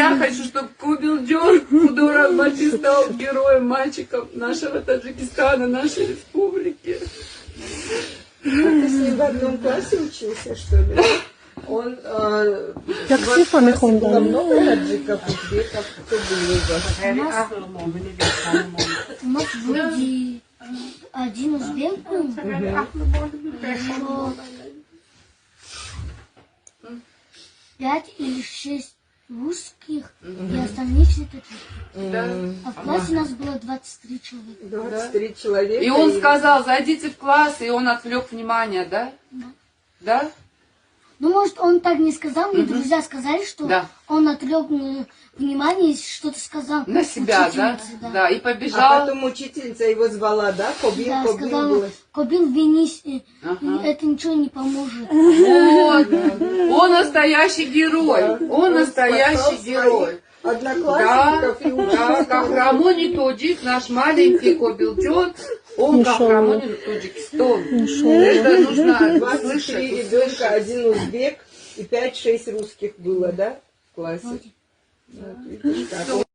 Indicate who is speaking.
Speaker 1: я хочу, чтобы Кобилджон Кудурахмати стал героем, мальчиком нашего Таджикистана, нашей республики.
Speaker 2: А ты с ним в одном классе учился, что ли? Он было много таджиков, узбеков, кто был у вас?
Speaker 3: У нас вроде один узбек был, еще 5 или 6 русских, и остальные все таджики. А в классе у нас было 23 человека.
Speaker 2: 23 человека.
Speaker 1: И он сказал, зайдите в класс, и он отвлек внимание, да? Да?
Speaker 3: Ну, может, он так не сказал, мне друзья сказали, что он отвлек внимание и что-то сказал.
Speaker 1: На себя, да?
Speaker 3: Да.
Speaker 1: Да, и
Speaker 2: А
Speaker 1: побежал.
Speaker 2: потом учительница его звала, да? Кобил,
Speaker 3: Да,
Speaker 2: Кобил
Speaker 3: сказала,
Speaker 2: было.
Speaker 3: Кобил, винись, это ничего не поможет.
Speaker 1: Вот. Он настоящий герой.
Speaker 2: Да.
Speaker 1: Он настоящий
Speaker 2: спасал
Speaker 1: герой.
Speaker 2: своих Одноклассников и
Speaker 1: Да,
Speaker 2: учителей.
Speaker 1: Кахрамони Тоджик, наш маленький Кобилджон, он Кахрамони Тоджикистон. Это нужно
Speaker 2: 23
Speaker 1: слышать.
Speaker 2: ребенка, один узбек и 5-6 русских было, да? В классе. Вот, видишь, как.